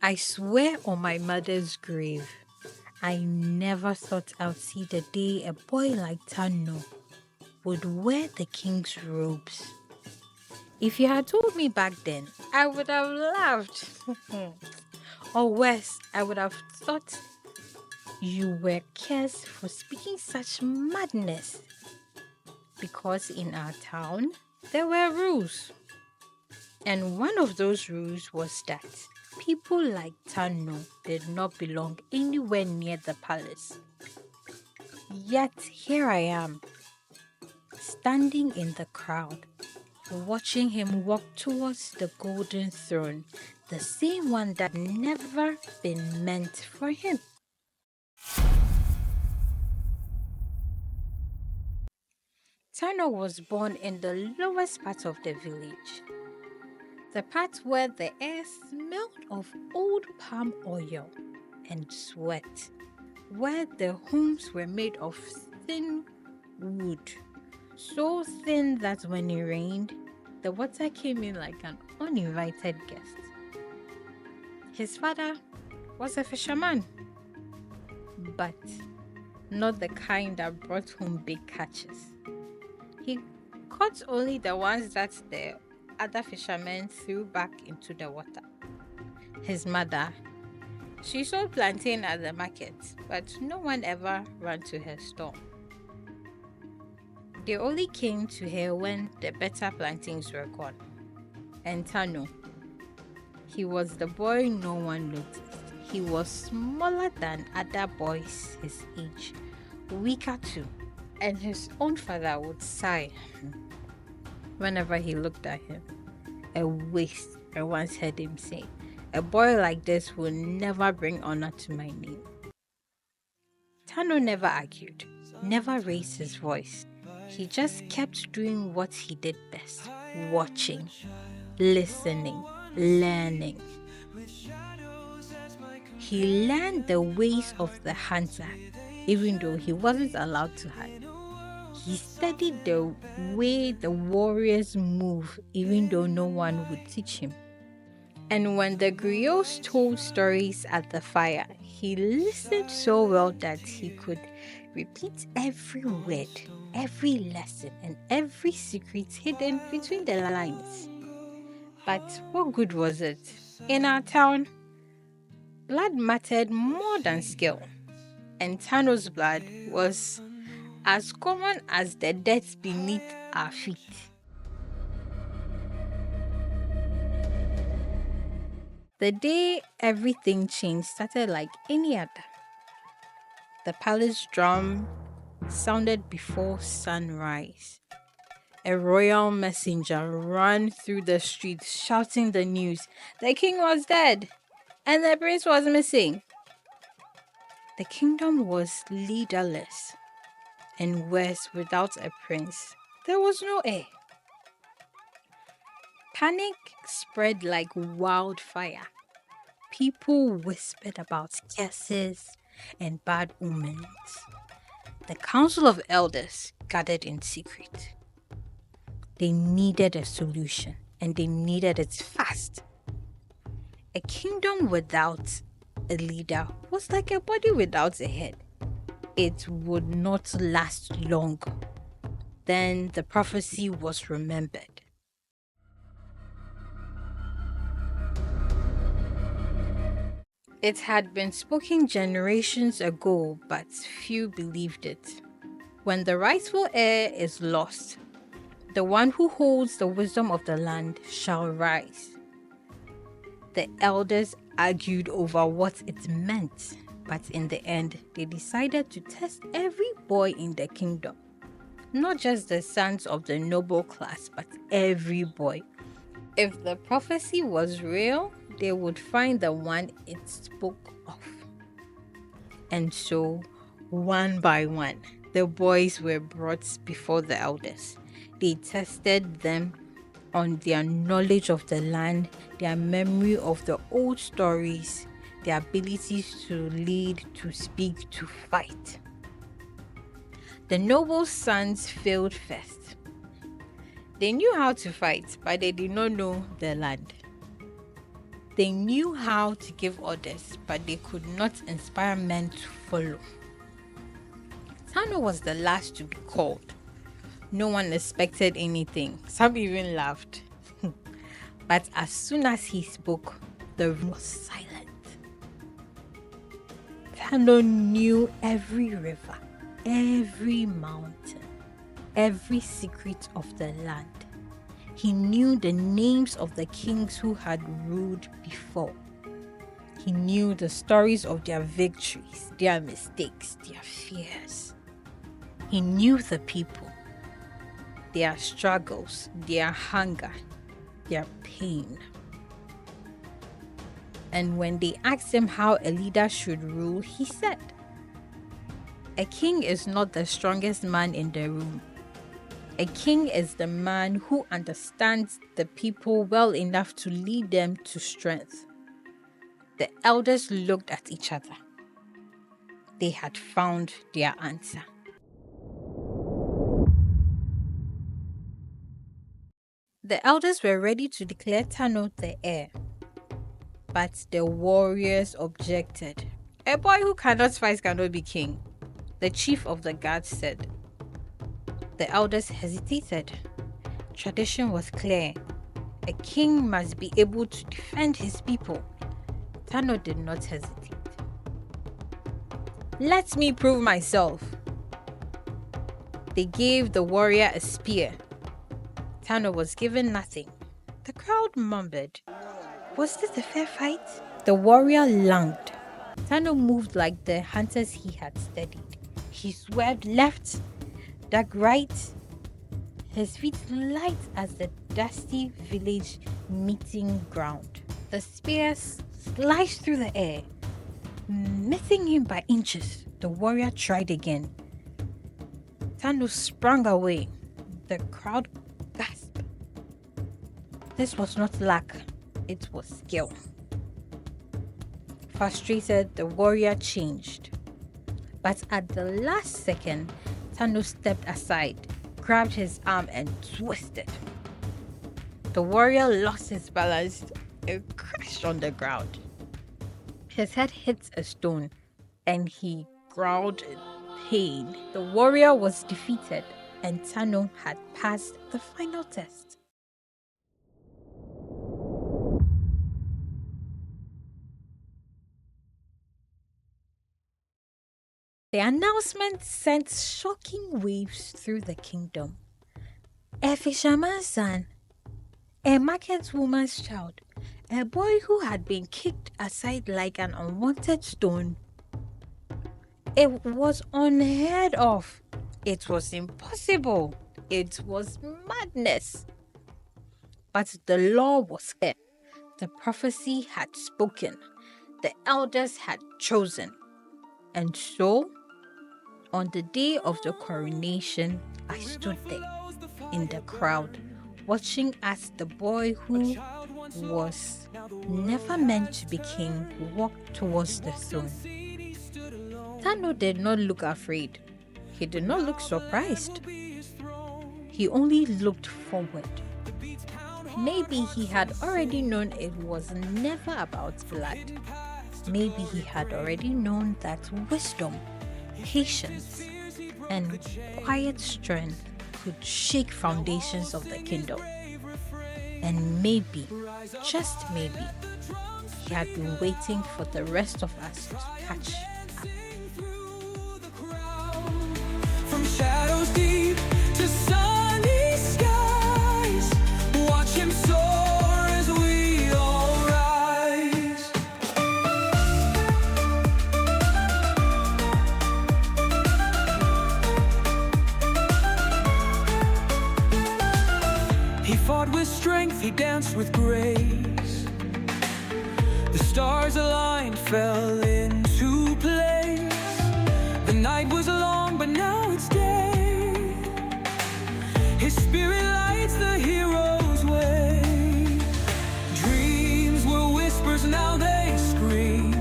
I swear on my mother's grave, I never thought I'd see the day a boy like Tano would wear the king's robes. If you had told me back then, I would have laughed. Or worse, I would have thought you were cursed for speaking such madness. Because in our town, there were rules. And one of those rules was that people like Tano did not belong anywhere near the palace. Yet here I am, standing in the crowd, watching him walk towards the golden throne, the same one that never been meant for him. Tano was born in the lowest part of the village, the part where the air smelled of old palm oil and sweat, where the homes were made of thin wood, so thin that when it rained, the water came in like an uninvited guest. His father was a fisherman, but not the kind that brought home big catches. He caught only the ones that the other fishermen threw back into the water. His mother, she sold plantain at the market, but no one ever ran to her store. They only came to her when the better plantains were gone. And Tano, he was the boy no one noticed. He was smaller than other boys his age, weaker too, and his own father would sigh whenever he looked at him. A waste, I once heard him say. A boy like this will never bring honor to my name. Tano never argued, never raised his voice. He just kept doing what he did best, watching, listening, learning. He learned the ways of the hunter, even though he wasn't allowed to hunt. He studied the way the warriors move, even though no one would teach him. And when the griots told stories at the fire, he listened so well that he could repeat every word, every lesson, and every secret hidden between the lines. But what good was it? In our town, blood mattered more than skill, and Tano's blood was as common as the dirt beneath our feet. The day everything changed started like any other. The palace drum sounded before sunrise. A royal messenger ran through the streets shouting the news. The king was dead and the prince was missing. The kingdom was leaderless, and worse, without a prince, there was no heir. Panic spread like wildfire. People whispered about curses and bad omens. The council of elders gathered in secret. They needed a solution, and they needed it fast. A kingdom without a leader was like a body without a head. It would not last long. Then the prophecy was remembered. It had been spoken generations ago, but few believed it. When the rightful heir is lost, the one who holds the wisdom of the land shall rise. The elders argued over what it meant, but in the end, they decided to test every boy in the kingdom. Not just the sons of the noble class, but every boy. If the prophecy was real, they would find the one it spoke of. And so, one by one, the boys were brought before the elders. They tested them on their knowledge of the land, their memory of the old stories, their abilities to lead, to speak, to fight. The noble sons failed first. They knew how to fight, but they did not know the land. They knew how to give orders, but they could not inspire men to follow. Tano was the last to be called. No one expected anything. Some even laughed. But as soon as he spoke, the room was silent. Tano knew every river, every mountain, every secret of the land. He knew the names of the kings who had ruled before. He knew the stories of their victories, their mistakes, their fears. He knew the people, their struggles, their hunger, their pain. And when they asked him how a leader should rule, he said, "A king is not the strongest man in the room. A king is the man who understands the people well enough to lead them to strength." The elders looked at each other. They had found their answer. The elders were ready to declare Tano the heir, but the warriors objected. "A boy who cannot fight cannot be king," the chief of the guards said. The elders hesitated. Tradition was clear. A king must be able to defend his people. Tano did not hesitate. "Let me prove myself." They gave the warrior a spear. Tano was given nothing. The crowd murmured. Was this a fair fight? The warrior lunged. Tano moved like the hunters he had studied. He swerved left, dug right, his feet light as the dusty village meeting ground. The spear sliced through the air, missing him by inches. The warrior tried again. Tano sprang away. The crowd gasped. This was not luck, it was skill. Frustrated, the warrior changed. But at the last second, Tano stepped aside, grabbed his arm and twisted. The warrior lost his balance and crashed on the ground. His head hit a stone and he growled in pain. The warrior was defeated and Tano had passed the final test. The announcement sent shocking waves through the kingdom. A fisherman's son, a market woman's child, a boy who had been kicked aside like an unwanted stone. It was unheard of. It was impossible. It was madness. But the law was clear. The prophecy had spoken. The elders had chosen. And so, on the day of the coronation, I stood there in the crowd, watching as the boy who was never meant to be king walked towards the throne. Tano did not look afraid. He did not look surprised. He only looked forward. Maybe he had already known it was never about blood. Maybe he had already known that wisdom, patience, and quiet strength could shake foundations of the kingdom. And maybe, just maybe, he had been waiting for the rest of us to catch up. From shadows deep to sunny skies, watch him soar as we all rise. He fought with strength, he danced with grace. The stars aligned, fell into place. The night was long, but now it's day. His spirit lights the hero's way. Dreams were whispers, now they scream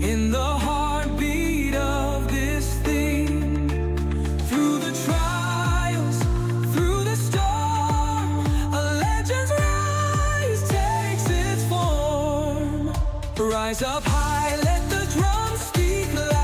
in the heartbeat of this thing. Through the trials, through the storm, a legend's rise takes its form. up high, let the drums speak loud.